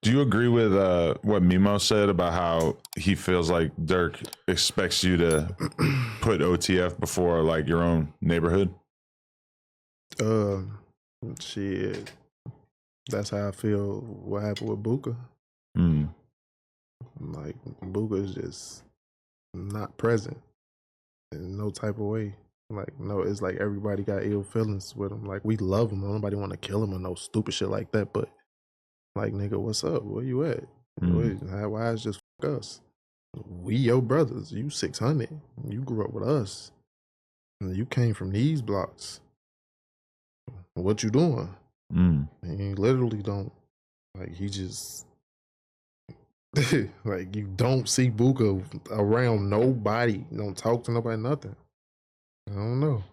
Do you agree with what Mimo said about how he feels like Dirk expects you to put OTF before like your own neighborhood? Shit. That's how I feel what happened with Buka. Like, Buka is just not present in no type of way. Like, no, it's like everybody got ill feelings with him. Like, we love him. Nobody want to kill him or no stupid shit like that. But, like, nigga, what's up? Where you at? Why is just fuck us? We your brothers. You 600. You grew up with us. And you came from these blocks. What you doing? And he literally don't, like, he just, like, you don't see Buka around nobody. You don't talk to nobody, nothing. I don't know.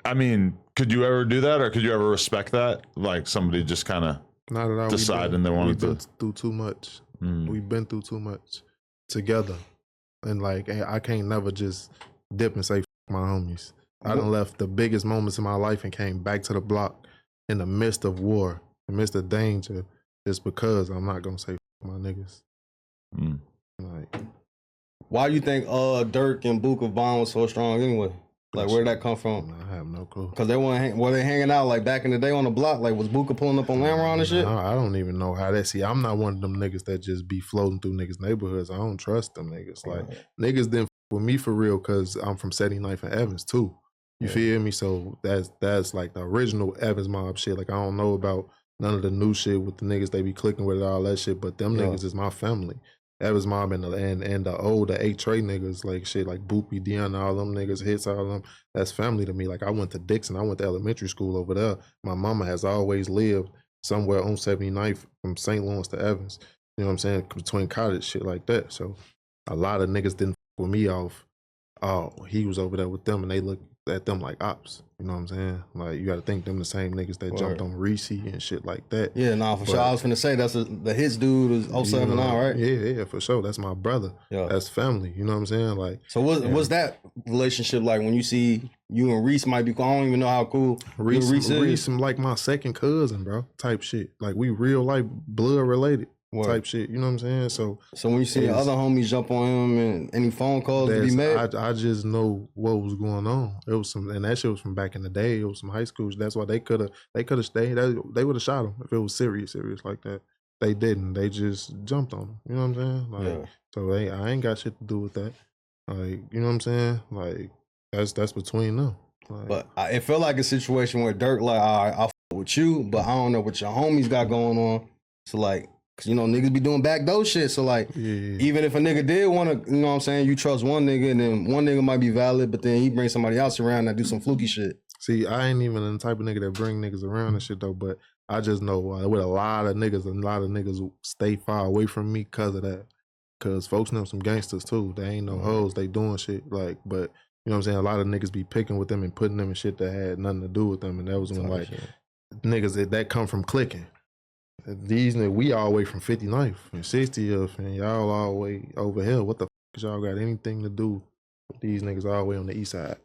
I mean, could you ever do that, or could you ever respect that? Like, somebody just kind of decide and they wanted to. We've been through too much. We've been through too much together. And, like, I can't never just dip and say, F my homies. I done left the biggest moments in my life and came back to the block in the midst of war, in the midst of danger, just because I'm not gonna say F my niggas. Like, why you think Dirk and Buka bond was so strong anyway? Like, where did that come from? I have no clue. Cause they were they hanging out like back in the day on the block? Like, was Buka pulling up on Lamron and shit? I don't even know how that. See, I'm not one of them niggas that just be floating through niggas' neighborhoods. I don't trust them niggas. Like, niggas didn't f with me for real, cause I'm from 79th and Evans too. You feel me? So that's like the original Evans mob shit. Like, I don't know about none of the new shit with the niggas they be clicking with all that shit, but them niggas is my family. Evans mob and the old 8 Trey niggas, like shit like Boopy, Dion, all them niggas, Hits, all them, that's family to me. Like, I went to Dixon, I went to elementary school over there. My mama has always lived somewhere on 79th from St. Louis to Evans. You know what I'm saying? Between college, shit like that. So a lot of niggas didn't f with me off, oh, he was over there with them and they look at them like ops. You know what I'm saying? Like, you gotta think them the same niggas that jumped on Reese and shit like that. Yeah, nah, for sure. I was finna say that's the Hits dude is 07 now, right? Yeah, for sure. That's my brother. Yeah. That's family. You know what I'm saying? Like, so what's that relationship like when you see you and Reese might be cool? I don't even know how cool Reese is. Reese like my second cousin, bro. Type shit. Like, we real life blood related. Type shit, you know what I'm saying? So when you see the other homies jump on him and any phone calls to be made? I just know what was going on. It was and that shit was from back in the day. It was some high school. That's why they could have stayed. They would have shot him if it was serious like that. They didn't. They just jumped on him. You know what I'm saying? Like, so I ain't got shit to do with that. Like, you know what I'm saying? Like, that's between them. Like, but it felt like a situation where Dirk like, all right, I'll f with you, but I don't know what your homies got going on. So like, cause you know niggas be doing backdoor shit. So like, even if a nigga did want to, you know what I'm saying, you trust one nigga and then one nigga might be valid, but then he bring somebody else around that do some fluky shit. See, I ain't even the type of nigga that bring niggas around and shit though, but I just know with a lot of niggas stay far away from me cause of that. Cause folks know some gangsters too. They ain't no hoes. They doing shit like, but you know what I'm saying? A lot of niggas be picking with them and putting them in shit that had nothing to do with them. And that was when like niggas that come from clicking. These niggas, we all the way from 59th and 60th, and y'all all the way over here. What the f y'all got anything to do with these niggas all the way on the east side?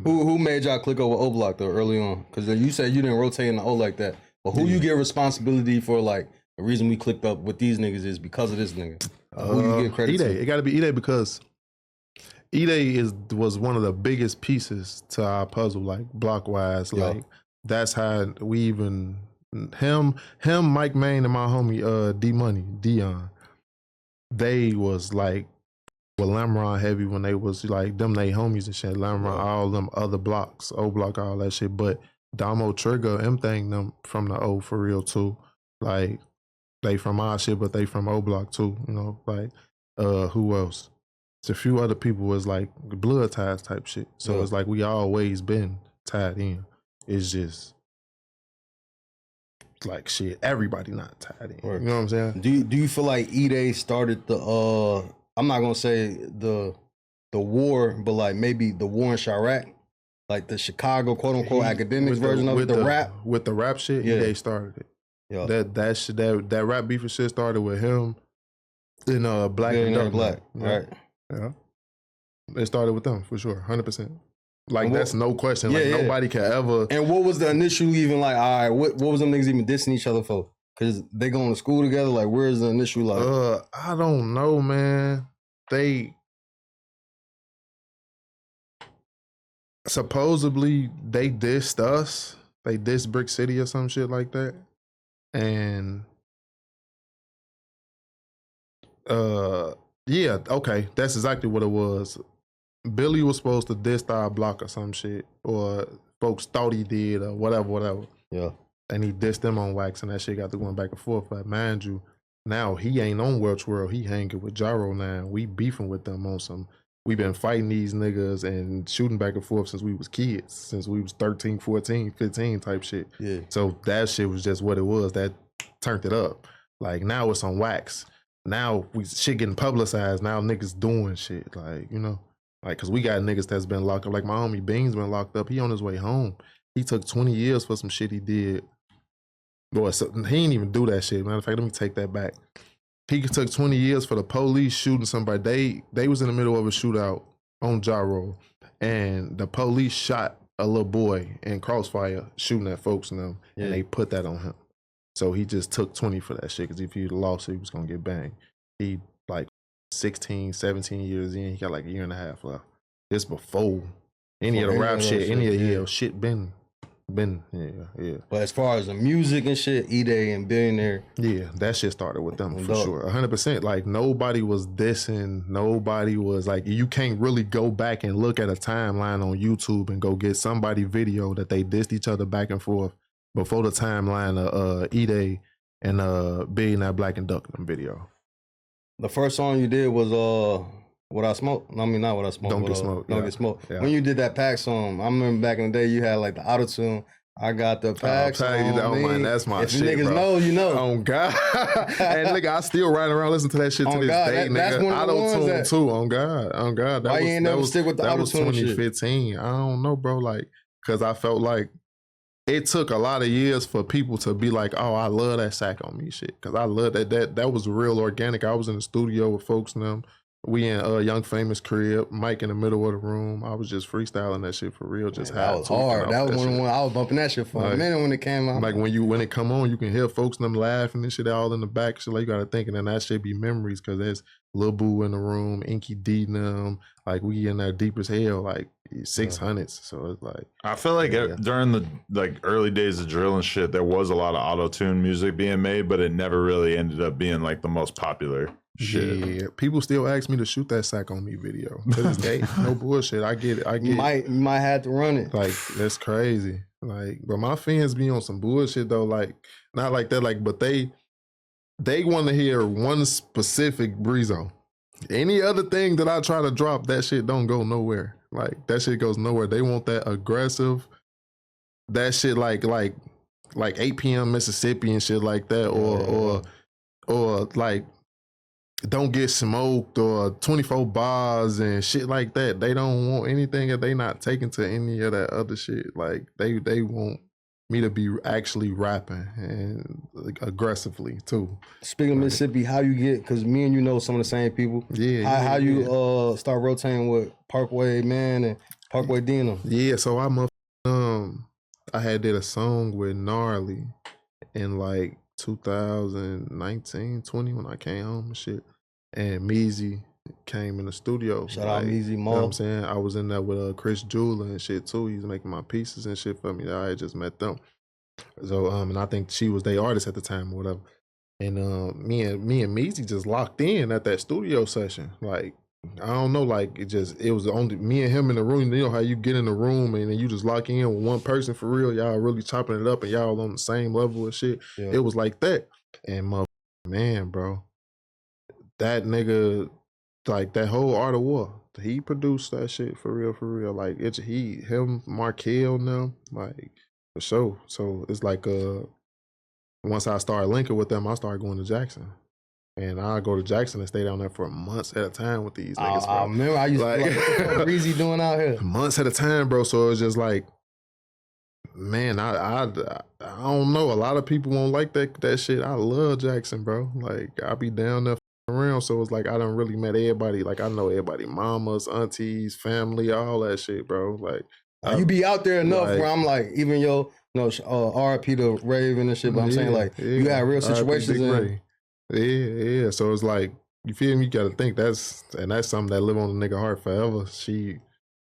Who made y'all click over O Block though early on? Because you said you didn't rotate in the O like that. But who you give responsibility for like the reason we clicked up with these niggas is because of this nigga? Who you give credit to? It got to be Ide because Ide was one of the biggest pieces to our puzzle, like block wise. Like that's how we even. Him, Mike Main, and my homie D Money, Dion, they was like with Lamron heavy when they was like them they homies and shit. Lamron, all them other blocks, O Block, all that shit. But Damo Trigger, them from the O for real too. Like they from our shit, but they from O Block too. You know, like who else? It's a few other people was like blood ties type shit. So it's like we always been tied in. It's just. Like shit, everybody not tied in. You know what I'm saying? Do you feel like Ide started the I'm not gonna say the war, but like maybe the war in Chirac, like the Chicago quote unquote academics version of the rap with the rap shit. Ide started it. Yeah, that rap beef and shit started with him in Black and Dark Black, right? Yeah, it started with them for sure, 100%. Like that's no question. Like nobody can ever. And what was the initial even like? All right, what was them niggas even dissing each other for? Cause they going to school together. Like, where's the initial like? I don't know, man. Supposedly they dissed us. They dissed Brick City or some shit like that. And yeah, okay, that's exactly what it was. Billy was supposed to diss our block or some shit, or folks thought he did, or whatever. Yeah. And he dissed them on wax, and that shit got to going back and forth. But mind you, now he ain't on Welch World. He hanging with Gyro now. We beefing with them on some. We been fighting these niggas and shooting back and forth since we was kids, since we was 13, 14, 15 type shit. Yeah. So that shit was just what it was. That turned it up. Like now it's on wax. Now shit getting publicized. Now niggas doing shit. Like, you know. Like, cause we got niggas that's been locked up. Like my homie Bean's been locked up. He on his way home. He took 20 years for some shit he did. Boy, so he ain't even do that shit. Matter of fact, let me take that back. He took 20 years for the police shooting somebody. They was in the middle of a shootout on Gyro, and the police shot a little boy in crossfire shooting at folks and them, and they put that on him. So he just took 20 for that shit, because if he'd lost, he was gonna get banged. He like 16, 17 years in, he got like a year and a half left. This before any of the rap shit, any of shit been, yeah. But as far as the music and shit, E-Day and Billionaire. Yeah, that shit started with them for sure. 100%. Like nobody was dissing, nobody was like, you can't really go back and look at a timeline on YouTube and go get somebody video that they dissed each other back and forth before the timeline of E-Day and Billionaire Black and Duck them video. The first song you did was What I Smoke. I mean, not What I Smoke. Don't Get Smoked. Don't Get Smoked. Yeah. When you did that Pac song, I remember back in the day you had like the auto tune. I got the Pac song. Oh man, that's my shit, if niggas bro. know, you know. Oh God. And nigga, I still riding around listening to that shit to this day, nigga. That's one of the ones auto tune too. On God. Why you ain't never stick with the auto tune? That was 2015. Shit. I don't know, bro. Like, cause I felt like it took a lot of years for people to be like, oh, I love that Sack on Me shit. Cause I love that was real organic. I was in the studio with folks and them. We in Young Famous crib, Mike in the middle of the room. I was just freestyling that shit for real. Just that was hard. That was one of the ones I was bumping that shit for a minute when it came out. Like when it come on, you can hear folks and them laughing and shit all in the back. So like you gotta think, and then that shit be memories, cause there's Lil Boo in the room, Inky D and them. Like we in there deep as hell, like 600s. So it's like I feel like during the like early days of drill and shit, there was a lot of auto-tune music being made, but it never really ended up being like the most popular shit. Yeah, people still ask me to shoot that Sack on Me video to this day. No bullshit. I get it. You might have to run it. Like that's crazy. Like, but my fans be on some bullshit though. Like not like that. Like, but they want to hear one specific Breezo. Any other thing that I try to drop, that shit don't go nowhere. Like that shit goes nowhere. They want that aggressive, that shit like 8 p.m. Mississippi and shit like that, or like Don't Get Smoked or 24 bars and shit like that. They don't want anything that they not taking to any of that other shit. Like they want me to be actually rapping and like, aggressively too. Speaking of Mississippi, how you get, because me and you know some of the same people. Yeah. How you start rotating with Parkway Man and Parkway Dino? Yeah, so I had did a song with Gnarly in like 2019, 20 when I came home and shit. And Meezy came in the studio. Shout out Meezy Mo. You know what I'm saying? I was in there with Chris Jeweler and shit too. He's making my pieces and shit for me. I had just met them. So and I think she was their artist at the time or whatever. And me and Meezy just locked in at that studio session. Like, I don't know, like it was only me and him in the room. You know how you get in the room and then you just lock in with one person for real. Y'all really chopping it up and y'all on the same level of shit. Yeah. It was like that. And man, bro, that nigga, like that whole Art of War, he produced that shit for real. Like him, Markel and them, like for sure. So it's like once I started linking with them, I started going to Jackson. And I go to Jackson and stay down there for months at a time with these niggas, bro. I remember I used to like, what the Breezy doing out here? Months at a time, bro. So it's just like, man, I don't know. A lot of people won't like that shit. I love Jackson, bro. Like I be down there around, so it's like I done really met everybody. Like I know everybody, mamas, aunties, family, all that shit, bro. Like you be out there enough where I'm like, even No, RIP to Raven and shit. But I'm saying like you had real situations in. Yeah. So it's like, you feel me? You got to think that's something that live on the nigga heart forever. She,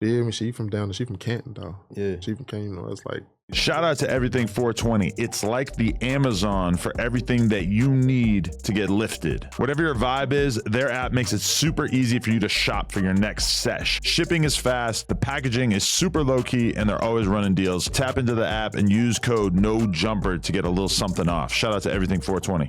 feel me? She from Canton, though. Yeah. She from Canton. You know, it's like. Shout out to Everything 420. It's like the Amazon for everything that you need to get lifted. Whatever your vibe is, their app makes it super easy for you to shop for your next sesh. Shipping is fast, the packaging is super low key, and they're always running deals. Tap into the app and use code NOJUMPER to get a little something off. Shout out to Everything 420.